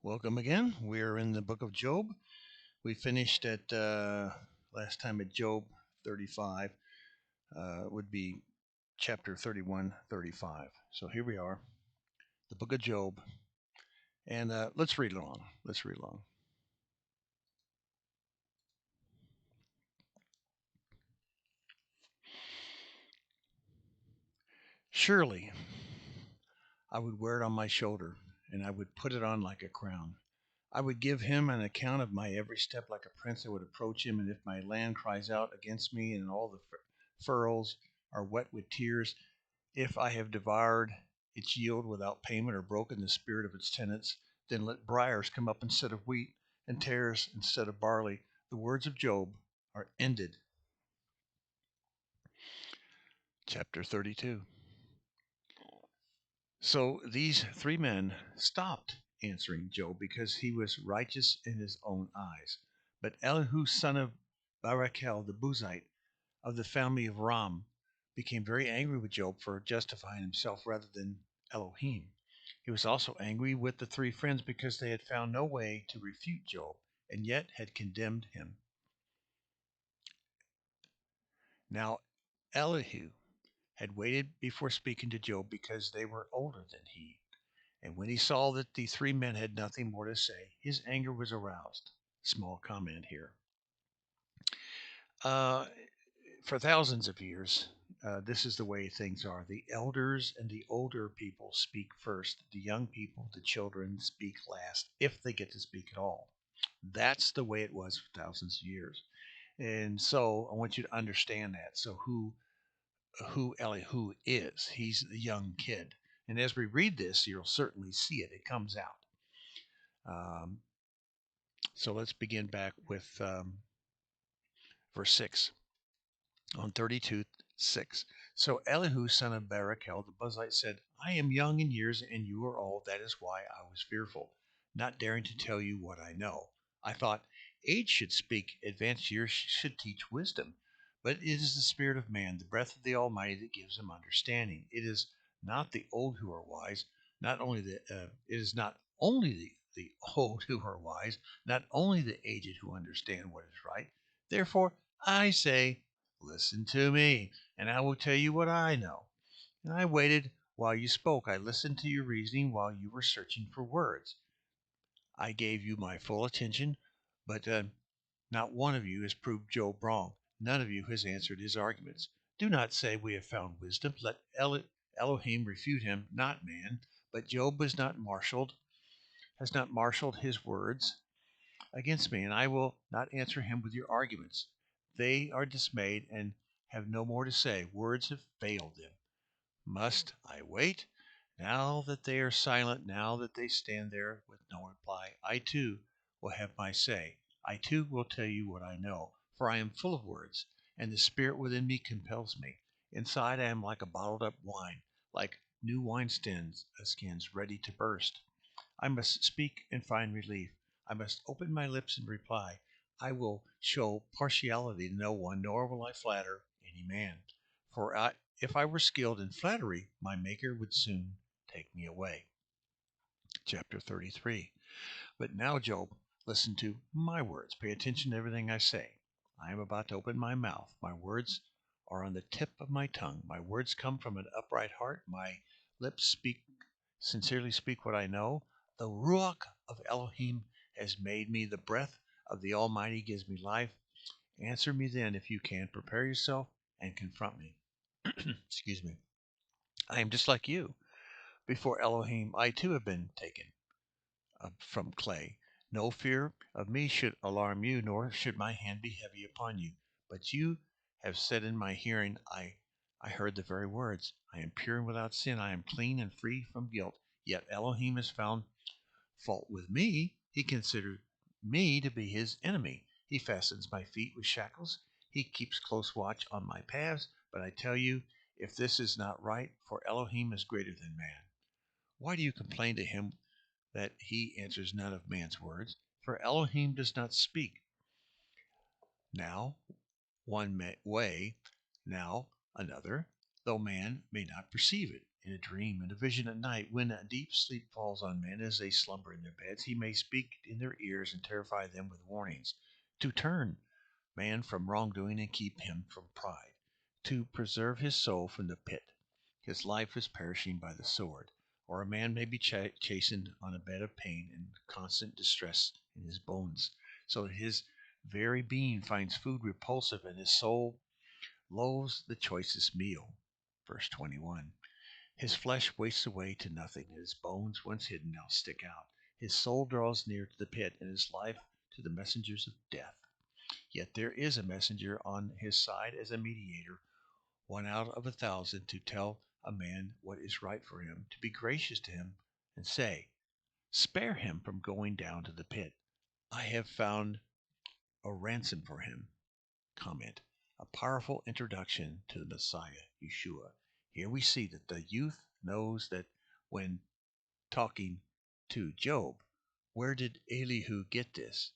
Welcome again. We're in the book of Job. We finished at last time at Job 35, would be chapter 31, 35. So here we are, the book of Job, and let's read along. Let's read along. Surely I would wear it on my shoulder, and I would put it on like a crown. I would give him an account of my every step like a prince. I would approach him, and if my land cries out against me, and all the furrows are wet with tears, if I have devoured its yield without payment or broken the spirit of its tenants, then let briars come up instead of wheat and tares instead of barley. The words of Job are ended. Chapter 32. So these three men stopped answering Job because he was righteous in his own eyes. But Elihu, son of Barachel the Buzite of the family of Ram, became very angry with Job for justifying himself rather than Elohim. He was also angry with the three friends because they had found no way to refute Job and yet had condemned him. Now, Elihu had waited before speaking to Job because they were older than he. And when he saw that the three men had nothing more to say, his anger was aroused. Small comment here. Uh, for thousands of years, this is the way things are. The elders and the older people speak first. The young people, the children, speak last, if they get to speak at all. That's the way it was for thousands of years. And so I want you to understand that. So who Elihu is? He's a young kid. And as we read this, you'll certainly see it. It comes out. Um, so let's begin back with verse 6 on 32:6. So Elihu, son of Barachel, the Buzite, said, I am young in years, and you are old. That is why I was fearful, not daring to tell you what I know. I thought, age should speak, advanced years should teach wisdom. But it is the spirit of man, the breath of the Almighty, that gives him understanding. It is not the old who are wise, not only it is not only the old who are wise, not only the aged who understand what is right. Therefore, I say, listen to me, and I will tell you what I know. And I waited while you spoke. I listened to your reasoning while you were searching for words. I gave you my full attention, but not one of you has proved Job wrong. None of you has answered his arguments. Do not say we have found wisdom. Let Elohim refute him, not man. But Job has not marshaled his words against me, and I will not answer him with your arguments. They are dismayed and have no more to say. Words have failed them. Must I wait? Now that they are silent, now that they stand there with no reply, I too will have my say. I too will tell you what I know, for I am full of words, and the spirit within me compels me. Inside I am like a bottled up wine, like new skins ready to burst. I must speak and find relief. I must open my lips and reply. I will show partiality to no one, nor will I flatter any man. For if I were skilled in flattery, my Maker would soon take me away. Chapter 33. But now, Job, listen to my words. Pay attention to everything I say. I am about to open my mouth. My words are on the tip of my tongue. My words come from an upright heart. My lips sincerely speak what I know. The Ruach of Elohim has made me. The breath of the Almighty gives me life. Answer me then if you can. Prepare yourself and confront me. Excuse me. I am just like you. Before Elohim, I too have been taken from clay. No fear of me should alarm you, nor should my hand be heavy upon you. But you have said in my hearing, I heard the very words. I am pure and without sin. I am clean and free from guilt. Yet Elohim has found fault with me. He considered me to be his enemy. He fastens my feet with shackles. He keeps close watch on my paths. But I tell you, if this is not right, for Elohim is greater than man. Why do you complain to him that he answers none of man's words? For Elohim does not speak now one way, now another, though man may not perceive it. in a dream, in a vision at night, when a deep sleep falls on men as they slumber in their beds, he may speak in their ears and terrify them with warnings, to turn man from wrongdoing and keep him from pride, to preserve his soul from the pit. His life is perishing by the sword. Or a man may be chastened on a bed of pain and constant distress in his bones, so that his very being finds food repulsive and his soul loathes the choicest meal. Verse 21. His flesh wastes away to nothing, and his bones, once hidden, now stick out. His soul draws near to the pit, and his life to the messengers of death. Yet there is a messenger on his side as a mediator, one out of 1,000, to tell a man what is right for him, to be gracious to him, and say, spare him from going down to the pit. I have found a ransom for him. Comment. A powerful introduction to the Messiah, Yeshua. Here we see that the youth knows that when talking to Job, where did Elihu get this?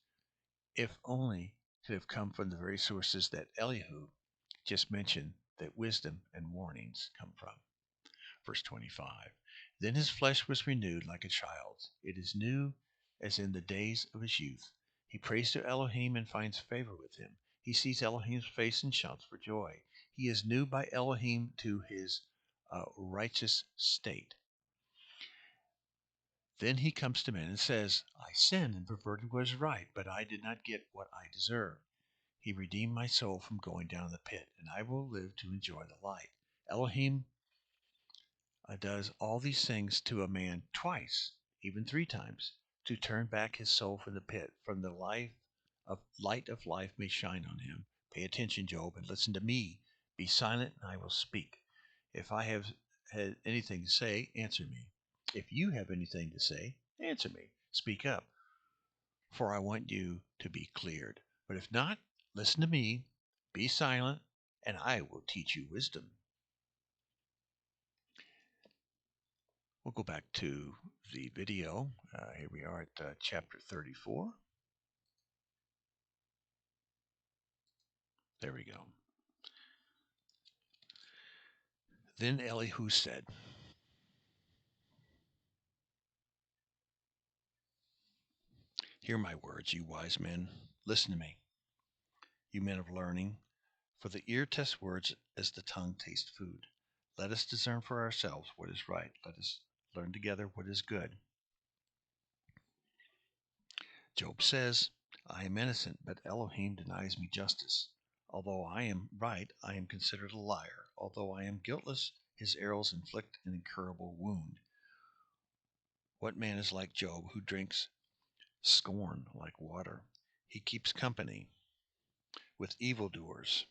If only to have come from the very sources that Elihu just mentioned that wisdom and warnings come from. Verse 25. Then his flesh was renewed like a child's. It is new as in the days of his youth. He prays to Elohim and finds favor with him. He sees Elohim's face and shouts for joy. He is new by Elohim to his righteous state. Then he comes to men and says, I sinned and perverted what is right, but I did not get what I deserved. He redeemed my soul from going down the pit, and I will live to enjoy the light. Elohim does all these things to a man twice, even 3 times, to turn back his soul from the pit, from the light of life may shine on him. Pay attention, Job, and listen to me. Be silent, and I will speak. If I have had anything to say, answer me. If you have anything to say, answer me. Speak up, for I want you to be cleared. But if not, listen to me, be silent, and I will teach you wisdom. We'll go back to the video. Here we are at chapter 34. There we go. Then Elihu said, hear my words, you wise men. Listen to me, you men of learning. For the ear tests words as the tongue tastes food. Let us discern for ourselves what is right. Let us learn together what is good. Job says, I am innocent, but Elohim denies me justice. Although I am right, I am considered a liar. Although I am guiltless, his arrows inflict an incurable wound. What man is like Job, who drinks scorn like water? He keeps company with evildoers.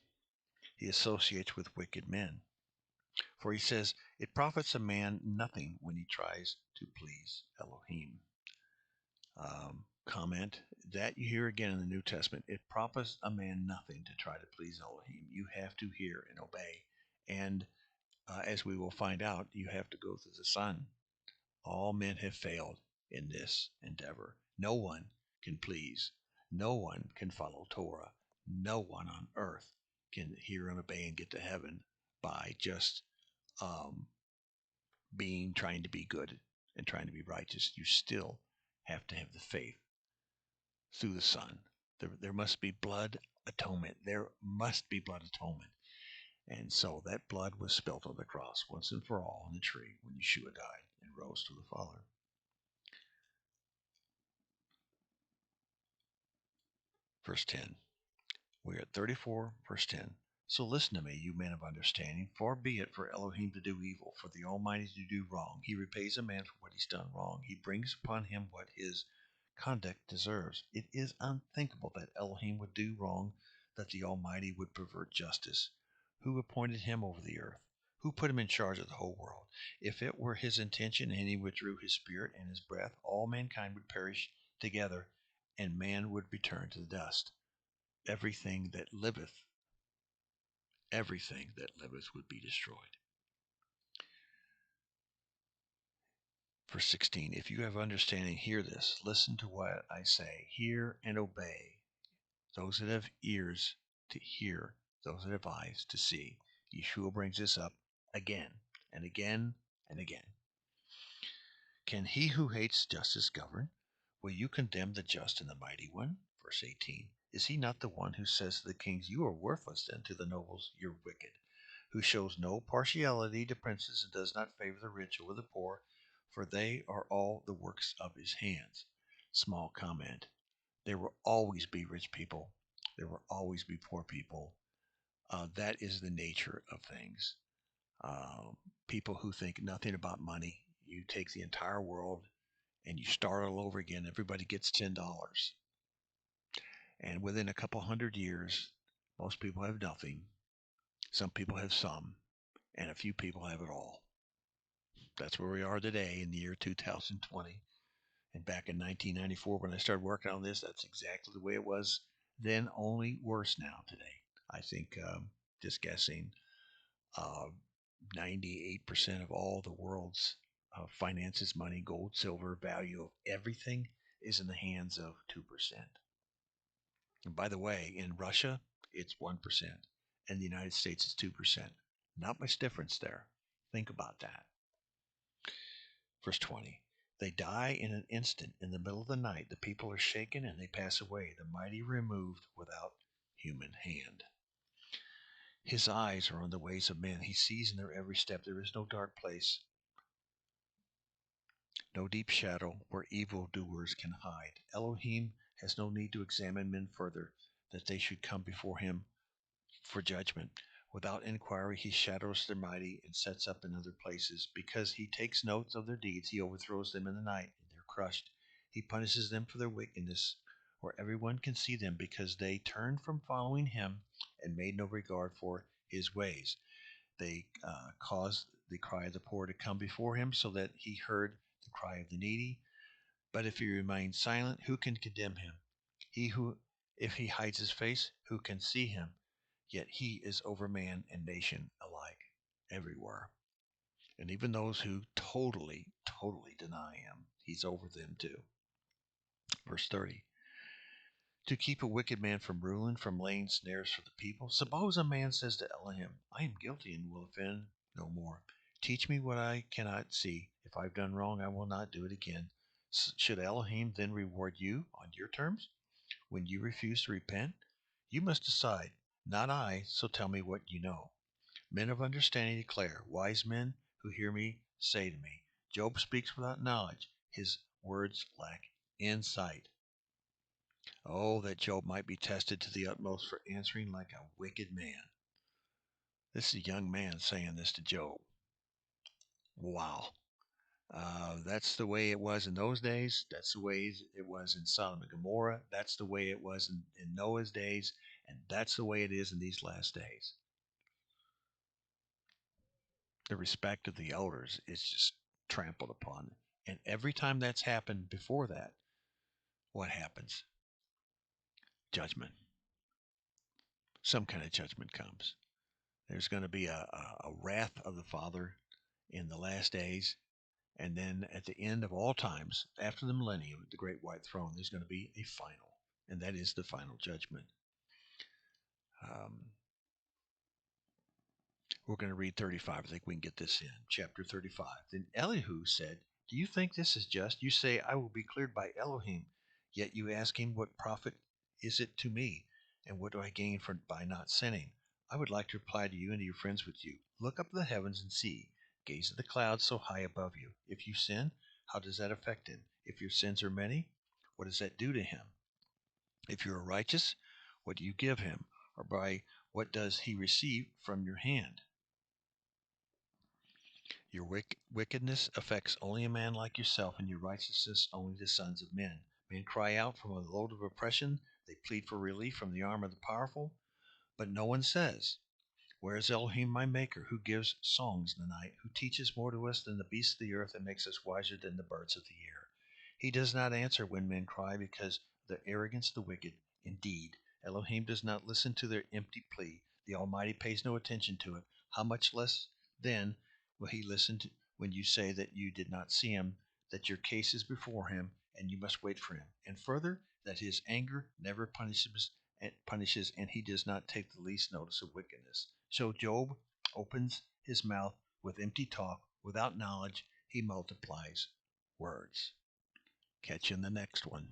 He associates with wicked men. For he says, it profits a man nothing when he tries to please Elohim. Comment that you hear again in the New Testament. It profits a man nothing to try to please Elohim. You have to hear and obey. And as we will find out, you have to go through the Son. All men have failed in this endeavor. No one can please. No one can follow Torah. No one on earth can hear and obey and get to heaven by just um, trying to be good and trying to be righteous. You still have to have the faith through the Son. There must be blood atonement. There must be blood atonement. And so that blood was spilt on the cross once and for all on the tree when Yeshua died and rose to the Father. Verse 10. We're at 34, verse 10. So listen to me, you men of understanding. Far be it for Elohim to do evil, for the Almighty to do wrong. He repays a man for what he's done wrong. He brings upon him what his conduct deserves. It is unthinkable that Elohim would do wrong, that the Almighty would pervert justice. Who appointed him over the earth? Who put him in charge of the whole world? If it were his intention and he withdrew his spirit and his breath, all mankind would perish together, and man would return to the dust. Everything that liveth would be destroyed. Verse 16, if you have understanding, hear this. Listen to what I say. Hear and obey. Those that have ears to hear, those that have eyes to see. Yeshua brings this up again and again And again, can he who hates justice govern? Will you condemn the just and the mighty one? Verse 18. Is he not the one who says to the kings, you are worthless, and to the nobles, you're wicked? Who shows no partiality to princes and does not favor the rich over the poor, for they are all the works of his hands. Small comment. There will always be rich people. There will always be poor people. That is the nature of things. Uh, People who think nothing about money. You take the entire world and you start all over again. Everybody gets $10. And within a couple hundred years, most people have nothing. Some people have some, and a few people have it all. That's where we are today in the year 2020. And back in 1994, when I started working on this, that's exactly the way it was then, only worse now today. I think, just guessing, uh, 98% of all the world's finances, money, gold, silver, value of everything is in the hands of 2%. And by the way, in Russia, it's 1%. In the United States, it's 2%. Not much difference there. Think about that. Verse 20. They die in an instant. In the middle of the night, the people are shaken and they pass away, the mighty removed without human hand. His eyes are on the ways of men. He sees in their every step. There is no dark place, no deep shadow where evildoers can hide. Elohim has no need to examine men further, that they should come before him for judgment. Without inquiry, he shadows the mighty and sets up in other places. Because he takes notes of their deeds, he overthrows them in the night, and they're crushed. He punishes them for their wickedness, where everyone can see them, because they turned from following him and made no regard for his ways. They caused the cry of the poor to come before him, so that he heard the cry of the needy. But if he remains silent, who can condemn him? He who, if he hides his face, who can see him? Yet he is over man and nation alike, everywhere. And even those who totally deny him, he's over them too. Verse 30. To keep a wicked man from ruling, from laying snares for the people. Suppose a man says to Elohim, I am guilty and will offend no more. Teach me what I cannot see. If I've done wrong, I will not do it again. Should Elohim then reward you on your terms when you refuse to repent? You must decide, not I, so tell me what you know. Men of understanding declare, wise men who hear me say to me, Job speaks without knowledge, his words lack insight. Oh, that Job might be tested to the utmost for answering like a wicked man. This is a young man saying this to Job. Wow. That's the way it was in those days. That's the way it was in Sodom and Gomorrah. That's the way it was in Noah's days. And that's the way it is in these last days. The respect of the elders is just trampled upon. And every time that's happened before that, what happens? Judgment. Some kind of judgment comes. There's going to be a wrath of the Father in the last days. And then at the end of all times, after the millennium, the great white throne, there's going to be a final. And that is the final judgment. Um, We're going to read 35. I think we can get this in. Chapter 35. Then Elihu said, do you think this is just? You say, I will be cleared by Elohim. Yet you ask him, what profit is it to me? And what do I gain by not sinning? I would like to reply to you and to your friends with you. Look up at the heavens and see. Gaze at the clouds so high above you. If you sin, how does that affect him? If your sins are many, what does that do to him? If you are righteous, what do you give him? Or by what does he receive from your hand? Your wickedness affects only a man like yourself, and your righteousness only the sons of men. Men cry out from a load of oppression. They plead for relief from the arm of the powerful. But no one says, where is Elohim my maker, who gives songs in the night, who teaches more to us than the beasts of the earth, and makes us wiser than the birds of the air? He does not answer when men cry, because of the arrogance of the wicked. Indeed, Elohim does not listen to their empty plea. The Almighty pays no attention to it. How much less, then, will he listen to when you say that you did not see him, that your case is before him, and you must wait for him? And further, that his anger never punishes, and he does not take the least notice of wickedness. So Job opens his mouth with empty talk, Without knowledge, he multiplies words. Catch you in the next one.